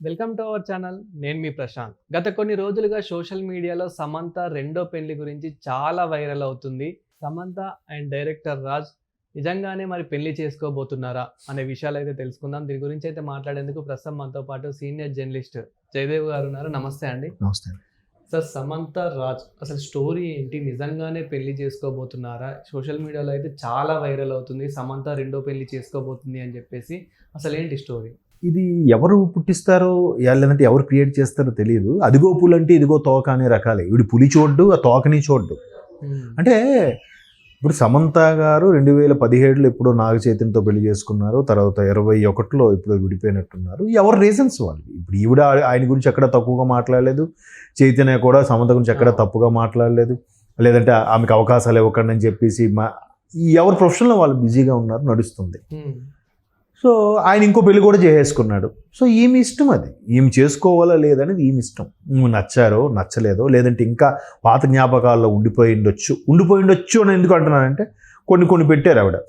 Welcome to our channel. నేను మీ ప్రశాంత్. గత కొన్ని రోజులుగా సోషల్ మీడియాలో సమంత రెండో పెళ్లి గురించి చాలా వైరల్ అవుతుంది. సమంత అండ్ డైరెక్టర్ రాజ్ నిజంగానే మరి పెళ్లి చేసుకోబోతున్నారా అనే విషయాలు అయితే తెలుసుకుందాం. దీని గురించి అయితే మాట్లాడేందుకు ప్రస్తుతం మనతో పాటు సీనియర్ జర్నలిస్ట్ జయదేవ్ గారు ఉన్నారు. నమస్తే అండి. నమస్తే. సార్, సమంత రాజ్ అసలు స్టోరీ ఏంటి? నిజంగానే పెళ్లి చేసుకోబోతున్నారా? సోషల్ మీడియాలో అయితే చాలా వైరల్ అవుతుంది, సమంత రెండో పెళ్లి చేసుకోబోతుంది అని చెప్పేసి. అసలు ఏంటి స్టోరీ? ఇది ఎవరు పుట్టిస్తారో లేదంటే ఎవరు క్రియేట్ చేస్తారో తెలియదు. అదిగో పులి అంటే ఇదిగో తోక అనే రకాలే. వీడు పులి చూడ్డు, ఆ తోకని చూడ్డు. అంటే ఇప్పుడు సమంత గారు 2017లో ఎప్పుడో నాగ చైతన్యతో పెళ్లి చేసుకున్నారు. తర్వాత 2021లో ఇప్పుడు విడిపోయినట్టున్నారు. ఎవరు రీజన్స్ వాళ్ళు. ఇప్పుడు ఈవిడ ఆయన గురించి ఎక్కడ తక్కువగా మాట్లాడలేదు, చైతన్య కూడా సమంత గురించి ఎక్కడ తప్పుగా మాట్లాడలేదు. లేదంటే ఆమెకు అవకాశాలు ఇవ్వకండి అని చెప్పేసి ఎవరి ప్రొఫెషన్లో వాళ్ళు బిజీగా ఉన్నారు, నడుస్తుంది. సో ఆయన ఇంకో పెళ్లి కూడా చేసేసుకున్నాడు. సో ఈమె ఇష్టం, అది ఈమె చేసుకోవాలా లేదనేది ఈమె ఇష్టం. నచ్చారో నచ్చలేదో, లేదంటే ఇంకా పాత జ్ఞాపకాల్లో ఉండిపోయి ఉండొచ్చు అని ఎందుకు అంటున్నానంటే కొన్ని పెట్టారు ఆవిడ.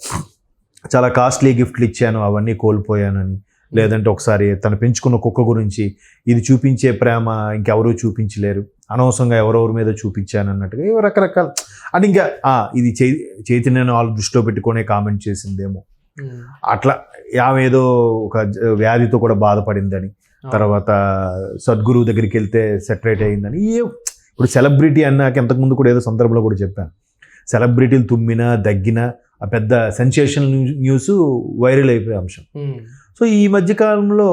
చాలా కాస్ట్లీ గిఫ్ట్లు ఇచ్చాను, అవన్నీ కోల్పోయానని. లేదంటే ఒకసారి తను పెంచుకున్న కుక్క గురించి, ఇది చూపించే ప్రేమ ఇంకెవరూ చూపించలేరు, అనవసరంగా ఎవరెవరి మీద చూపించాను అన్నట్టుగా రకరకాల. అంటే ఇంకా ఇది చైతన్యను వాళ్ళు దృష్టిలో పెట్టుకునే కామెంట్ చేసిందేమో. అట్లా ఆమె ఏదో ఒక వ్యాధితో కూడా బాధపడిందని, తర్వాత సద్గురువు దగ్గరికి వెళ్తే సెటరేట్ అయిందని. ఇప్పుడు సెలబ్రిటీ అన్నాక ఇంతకుముందు కూడా ఏదో సందర్భంలో కూడా చెప్పాను, సెలబ్రిటీలు తుమ్మినా దగ్గినా ఆ పెద్ద సెన్సేషనల్ న్యూస్ వైరల్ అయిపోయే అంశం. సో ఈ మధ్యకాలంలో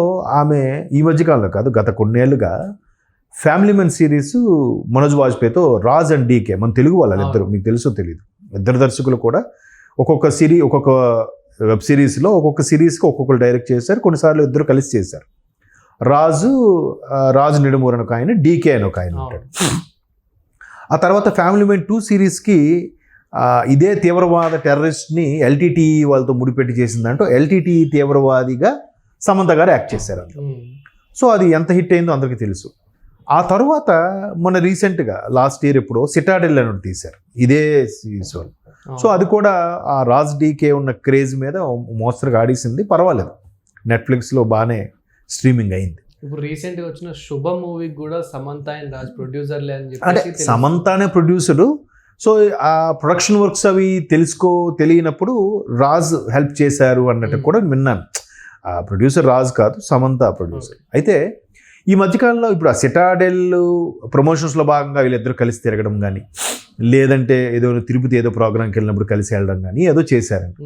ఈ మధ్యకాలంలో కాదు, గత కొన్నేళ్లుగా ఫ్యామిలీ మెన్ సిరీస్ మనోజ్ వాజ్పేయితో రాజ్ అండ్ డీకే, మన తెలుగు వాళ్ళిద్దరు, మీకు తెలుసో తెలియదు, ఇద్దరు దర్శకులు కూడా ఒక్కొక్క వెబ్ సిరీస్లో ఒక్కొక్క సిరీస్కి ఒక్కొక్కరు డైరెక్ట్ చేశారు. కొన్నిసార్లు ఇద్దరు కలిసి చేశారు. రాజు నిడుమూరు అని ఒక ఆయన, డీకే అని ఒక ఆయన ఉంటాడు. ఆ తర్వాత ఫ్యామిలీ మెన్ 2 సిరీస్కి ఇదే తీవ్రవాద టెర్రరిస్ట్ని ఎల్టీటీఈ వాళ్ళతో ముడిపెట్టి చేసిందంటూ ఎల్టీటీఈ తీవ్రవాదిగా సమంత గారు యాక్ట్ చేశారు. సో అది ఎంత హిట్ అయిందో అందరికీ తెలుసు. ఆ తర్వాత మన రీసెంట్గా లాస్ట్ ఇయర్ ఎప్పుడో సిటాడెల్ అని తీశారు, ఇదే సిరీస్ వాళ్ళు. సో అది కూడా ఆ రాజ్ డీకే ఉన్న క్రేజ్ మీద మోస్తరుగా ఆడేసింది. పర్వాలేదు, నెట్ఫ్లిక్స్లో బాగానే స్ట్రీమింగ్ అయింది. ఇప్పుడు రీసెంట్గా వచ్చిన శుభ మూవీకి కూడా సమంత అండ్ రాజ్ ప్రొడ్యూసర్లే అని చెప్పి. అంటే సమంతానే ప్రొడ్యూసరు. సో ఆ ప్రొడక్షన్ వర్క్స్ అవి తెలియనప్పుడు రాజ్ హెల్ప్ చేశారు అన్నట్టు కూడా విన్నాను. ఆ ప్రొడ్యూసర్ రాజ్ కాదు, సమంత ప్రొడ్యూసర్. అయితే ఈ మధ్యకాలంలో ఇప్పుడు ఆ సిటాడెల్ ప్రమోషన్స్లో భాగంగా వీళ్ళిద్దరు కలిసి తిరగడం కానీ, లేదంటే ఏదో తిరుపతి ఏదో ప్రోగ్రామ్కి వెళ్ళినప్పుడు కలిసి వెళ్ళడం కానీ ఏదో చేశారంట.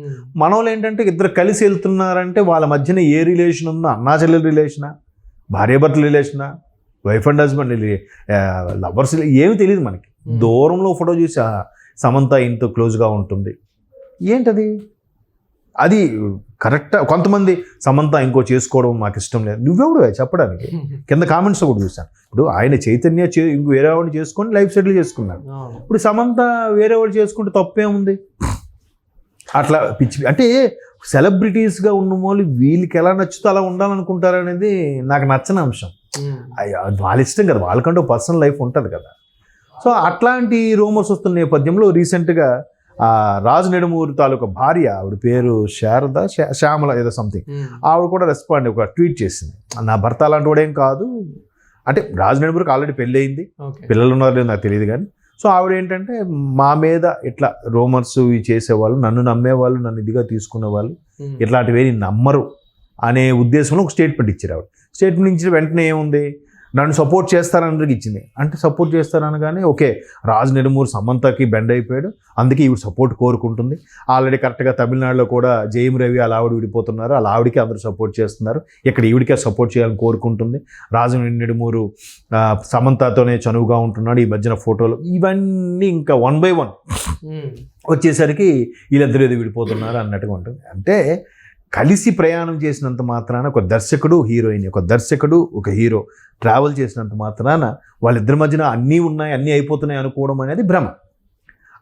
మన వాళ్ళు ఏంటంటే ఇద్దరు కలిసి వెళ్తున్నారంటే వాళ్ళ మధ్యన ఏ రిలేషన్ ఉందో, అన్నా చెల్లెల రిలేషనా, భార్యాభర్తల రిలేషనా, వైఫ్ అండ్ హస్బెండ్ లవర్స్, ఏమి తెలియదు మనకి. దూరంలో ఫోటో చూసి సమంత ఇంతో క్లోజ్గా ఉంటుంది, ఏంటది? అది కరెక్ట్. కొంతమంది సమంత ఇంకో చేసుకోవడం మాకు ఇష్టం లేదు, నువ్వెవడు చెప్పడానికి? కింద కామెంట్స్ కూడా చూసాను. ఇప్పుడు ఆయన చైతన్య ఇంకో వేరే వాడిని చేసుకొని లైఫ్ సెటిల్ చేసుకున్నాడు. ఇప్పుడు సమంత వేరే వాడు చేసుకుంటే తప్పేముంది? అట్లా పిచ్చి. అంటే సెలబ్రిటీస్గా ఉన్న వాళ్ళు వీళ్ళకి ఎలా నచ్చుతో అలా ఉండాలనుకుంటారనేది నాకు నచ్చని అంశం. వాళ్ళ ఇష్టం కదా, వాళ్ళకంటూ పర్సనల్ లైఫ్ ఉంటుంది కదా. సో అట్లాంటి రూమర్స్ వస్తున్న నేపథ్యంలో రీసెంట్గా రాజు నెడుమూరు తాలూకా భార్య, ఆవిడ పేరు శారద శ్యామల ఏదో సంథింగ్, ఆవిడ కూడా రెస్పాండ్ ఒక ట్వీట్ చేసింది. నా భర్త అలాంటి వాడేం కాదు అంటే, రాజు నెడుమూరుకి ఆల్రెడీ పెళ్ళి అయింది, పిల్లలు ఉన్నారో లేదో నాకు తెలియదు కానీ. సో ఆవిడ ఏంటంటే, మా మీద ఇట్లా రూమర్స్ ఇవి చేసేవాళ్ళు, నన్ను నమ్మేవాళ్ళు, నన్ను ఇదిగా తీసుకునే వాళ్ళు ఇట్లాంటివి నమ్మరు అనే ఉద్దేశంలో ఒక స్టేట్మెంట్ ఇచ్చారు ఆవిడ. స్టేట్మెంట్ ఇచ్చిన వెంటనే ఏముంది, నన్ను సపోర్ట్ చేస్తారని ఇచ్చింది. అంటే సపోర్ట్ చేస్తారనగానే ఓకే, రాజు నెడుమూరు సమంతకి బెండ్ అయిపోయాడు, అందుకే ఈవిడ సపోర్ట్ కోరుకుంటుంది. ఆల్రెడీ కరెక్ట్గా తమిళనాడులో కూడా జయం రవి అలా ఆవిడ విడిపోతున్నారు, అలా ఆవిడకి అందరూ సపోర్ట్ చేస్తున్నారు, ఇక్కడ ఈవిడికే సపోర్ట్ చేయాలని కోరుకుంటుంది. రాజు నెడుమూరు సమంతతోనే చనువుగా ఉంటున్నాడు ఈ మధ్యన ఫోటోలు, ఇవన్నీ ఇంకా 1 by 1 వచ్చేసరికి వీళ్ళిద్దరు ఏదో విడిపోతున్నారు అన్నట్టుగా ఉంటుంది. అంటే కలిసి ప్రయాణం చేసినంత మాత్రాన ఒక దర్శకుడు హీరోయిన్, ఒక దర్శకుడు ఒక హీరో ట్రావెల్ చేసినంత మాత్రాన వాళ్ళిద్దరి మధ్యన అన్నీ ఉన్నాయి, అన్నీ అయిపోతున్నాయి అనుకోవడం అనేది భ్రమ.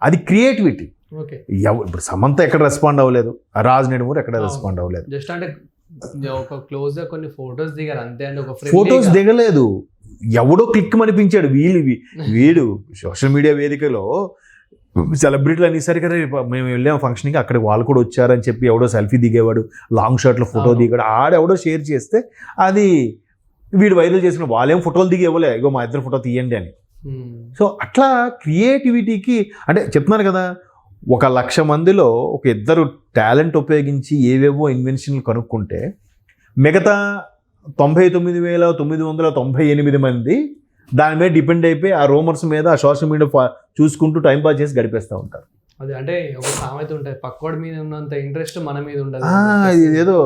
అది క్రియేటివిటీ. ఇప్పుడు సమంత ఎక్కడ రెస్పాండ్ అవ్వలేదు, రాజ్ నెడుమూరు ఎక్కడ రెస్పాండ్ అవ్వలేదు. జస్ట్ అంటే ఒక క్లోజ్ గా కొన్ని ఫొటోస్ దిగారు అంతే అండి. ఒక ఫొటోస్ దిగలేదు, ఎవడో క్లిక్ అనిపించాడు. వీడు సోషల్ మీడియా వేదికలో సెలబ్రిటీలు అనేసరికి మేము వెళ్ళాము ఫంక్షన్కి, అక్కడ వాళ్ళు కూడా వచ్చారని చెప్పి ఎవడో సెల్ఫీ దిగేవాడు, లాంగ్ షాట్లో ఫోటో దిగాడు, ఆడెవడో షేర్ చేస్తే అది వీడు వైరల్ చేసిన వాళ్ళేం ఫోటోలు దిగి ఇవ్వలే, ఇగో మా ఇద్దరు ఫోటో తీయండి అని. సో అట్లా క్రియేటివిటీకి అంటే చెప్తున్నాను కదా, 1,00,000 మందిలో ఒక ఇద్దరు టాలెంట్ ఉపయోగించి ఏవేవో ఇన్వెన్షన్లు కనుక్కుంటే మిగతా 99,998 మంది దాని మీద డిపెండ్ అయిపోయి ఆ రూమర్స్ మీద ఆ సోషల్ మీడియా చూసుకుంటూ టైం పాస్ చేసి గడిపేస్తూ ఉంటారు. అది అంటే ఒక సామెత ఉంటుంది, పక్కోడి మీద ఉన్నంత ఇంట్రెస్ట్ మన మీద ఉండదు. ఏదో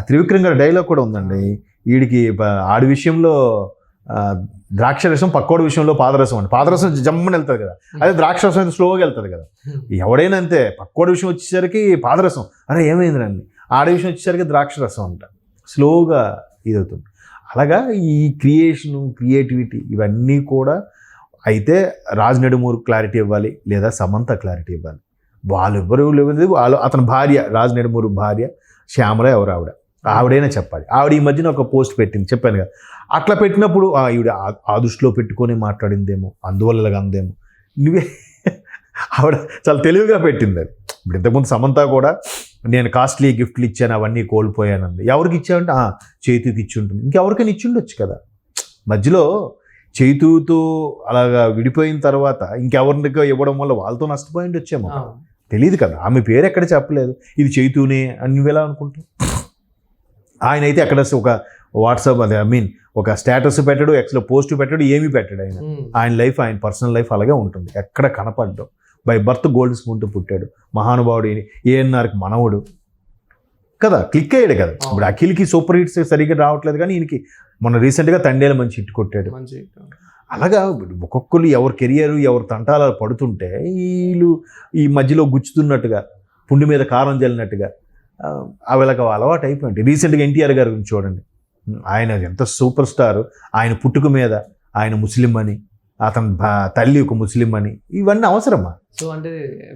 త్రివిక్రమ్ గారి డైలాగ్ కూడా ఉందండి, వీడికి ఆడి విషయంలో ద్రాక్ష రసం, పక్కోడి విషయంలో పాదరసం అండి. పాదరసం జమ్మని వెళ్తుంది కదా, అదే ద్రాక్ష రసం అయితే స్లోగా వెళ్తుంది కదా. ఎవడైనా అంతే, పక్కోడి విషయం వచ్చేసరికి పాదరసం, అరే ఏమైందండి, ఆడ విషయం వచ్చేసరికి ద్రాక్ష రసం అంట, స్లోగా ఇది అవుతుంది. అలాగా ఈ క్రియేటివిటీ ఇవన్నీ కూడా అయితే రాజ్ నెడుమూరు క్లారిటీ ఇవ్వాలి, లేదా సమంత క్లారిటీ ఇవ్వాలి. వాళ్ళెవ్వరూ లేదు, అతని భార్య, రాజ్ నెడుమూరు భార్య శ్యామల ఎవరు ఆవిడైనా చెప్పాలి. ఆవిడ ఈ మధ్యన ఒక పోస్ట్ పెట్టింది, చెప్పాను కదా, అట్లా పెట్టినప్పుడు ఈవిడ ఆ దృష్టిలో పెట్టుకొని మాట్లాడిందేమో, అందువల్ల అందేమో, నువ్వే ఆవిడ చాలా తెలివిగా పెట్టింది అది. ఇప్పుడు ఇంతకుముందు సమంత కూడా నేను కాస్ట్లీ గిఫ్ట్లు ఇచ్చాను అవన్నీ కోల్పోయానంది. ఎవరికి ఇచ్చావంటే చైతూకి ఇచ్చి ఉంటుంది, ఇంకెవరికైనా ఇచ్చి ఉండొచ్చు కదా. మధ్యలో చైతూతో అలాగా విడిపోయిన తర్వాత ఇంకెవరికో ఇవ్వడం వల్ల వాళ్ళతో నష్టపోయి వచ్చాము, తెలియదు కదా. ఆమె పేరు ఎక్కడ చెప్పలేదు, ఇది చైతూనే అని నువ్వెలా అనుకుంటావు. ఆయన అయితే అక్కడ ఒక వాట్సాప్ అదే ఒక స్టేటస్ పెట్టాడు, ఎక్స్లో పోస్ట్ పెట్టాడు, ఏమీ పెట్టాడు. ఆయన లైఫ్, ఆయన పర్సనల్ లైఫ్ అలాగే ఉంటుంది, ఎక్కడ కనపడ్డాం. బై బర్త్ గోల్డ్ స్పూన్తో పుట్టాడు, మహానుభావుడు, ఏఎన్ఆర్కి మనవుడు కదా, క్లిక్ అయ్యాడు కదా. ఇప్పుడు అఖిల్కి సూపర్ హిట్స్ సరిగ్గా రావట్లేదు, కానీ ఈయనకి మొన్న రీసెంట్గా తండేలు మంచి హిట్ కొట్టాడు. అలాగా ఒక్కొక్కరు ఎవరి కెరియర్ ఎవరి తంటాల పడుతుంటే వీళ్ళు ఈ మధ్యలో గుచ్చుతున్నట్టుగా, పుండి మీద కారం జల్లినట్టుగా వీళ్ళకి అలవాటు అయిపోయింది. రీసెంట్గా ఎన్టీఆర్ గారి గురించి చూడండి, ఆయన ఎంత సూపర్ స్టార్, ఆయన పుట్టుక మీద ఆయన ముస్లిం అని, అతని తల్లి ఒక ముస్లిం అని, ఇవన్నీ అవసరమా? సో అంటే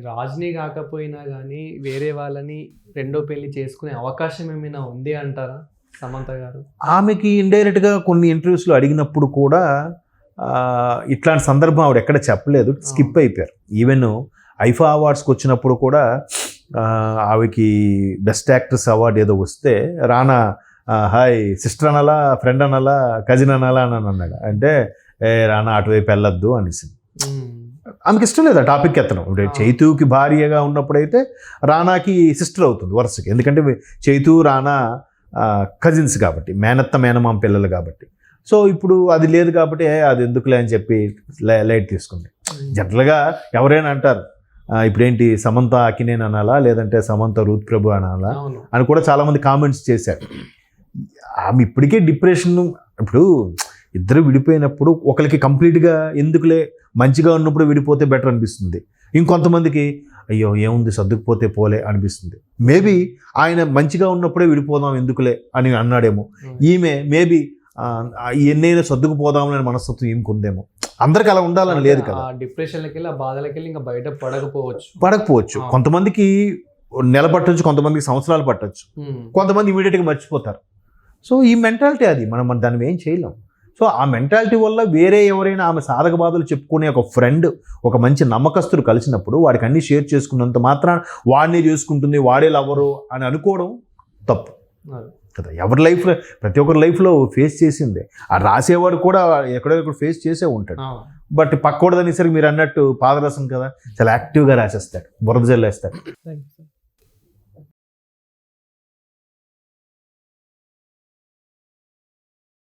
రాజ్ని కాకపోయినా కానీ వేరే వాళ్ళని రెండో పెళ్లి చేసుకునే అవకాశం ఏమైనా ఉంది అంటారా సమంత గారు? ఆమెకి ఇండైరెక్ట్గా కొన్ని ఇంటర్వ్యూస్లో అడిగినప్పుడు కూడా ఇట్లాంటి సందర్భం ఆవిడ ఎక్కడ చెప్పలేదు, స్కిప్ అయిపోయారు. ఈవెన్ ఐఫా అవార్డ్స్కి వచ్చినప్పుడు కూడా ఆవికి బెస్ట్ యాక్ట్రెస్ అవార్డు ఏదో వస్తే రానా హాయ్ సిస్టర్ అనాలా, ఫ్రెండ్ అనాలా, కజిన్ అనాలా అని అన్నాడు. అంటే రానా అటువైపు వెళ్ళొద్దు అనేసి. ఆమెకి ఇష్టం లేదు ఆ టాపిక్ ఎత్తడం. చైతూకి భార్యగా ఉన్నప్పుడైతే రానాకి సిస్టర్ అవుతుంది వరుసకి, ఎందుకంటే చైతూ రానా కజిన్స్ కాబట్టి, మేనత్త మేనమామ పిల్లలు కాబట్టి. సో ఇప్పుడు అది లేదు కాబట్టి అది ఎందుకులే అని చెప్పి లైట్ తీసుకుంది. జనరల్గా ఎవరైనా అంటారు ఇప్పుడేంటి సమంత అకినేని అనాలా, లేదంటే సమంత రూత్ ప్రభు అనాలా అని కూడా చాలామంది కామెంట్స్ చేశారు. ఆమె ఇప్పటికే డిప్రెషన్, ఇప్పుడు ఇద్దరు విడిపోయినప్పుడు ఒకరికి కంప్లీట్గా ఎందుకులే, మంచిగా ఉన్నప్పుడు విడిపోతే బెటర్ అనిపిస్తుంది. ఇంకొంతమందికి అయ్యో ఏముంది సర్దుకుపోతే పోలే అనిపిస్తుంది. మేబీ ఆయన మంచిగా ఉన్నప్పుడే విడిపోదాం ఎందుకులే అని అన్నాడేమో. ఈమె మేబీ ఎన్నైనా సర్దుకుపోదామని మనస్తత్వం ఏమికుందేమో. అందరికి అలా ఉండాలని లేదు కదా. డిప్రెషన్లకి వెళ్ళి, ఆ బాధలకి వెళ్ళి ఇంకా బయట పడకపోవచ్చు. కొంతమందికి నెల పట్టొచ్చు, కొంతమందికి సంవత్సరాలు పట్టొచ్చు, కొంతమంది ఇమీడియట్గా మర్చిపోతారు. సో ఈ మెంటాలిటీ అది, మనం దాన్ని ఏం చేయలేం. సో ఆ మెంటాలిటీ వల్ల వేరే ఎవరైనా ఆమె సాధక బాధలు చెప్పుకునే ఒక ఫ్రెండ్, ఒక మంచి నమ్మకస్తుడు కలిసినప్పుడు వాడికి అన్ని షేర్ చేసుకున్నంత మాత్రాన వాడిని చేసుకుంటుంది, వాడే లవరు అని అనుకోవడం తప్పు కదా. ఎవరి లైఫ్లో, ప్రతి ఒక్కరి లైఫ్లో ఫేస్ చేసిందే. ఆ రాసేవాడు కూడా ఎక్కడో ఫేస్ చేసే ఉంటాడు. బట్ పక్కోడదనేసరికి మీరు అన్నట్టు పాదరసం కదా, చాలా యాక్టివ్గా రాసేస్తాడు, బురద జల్లేస్తాడు.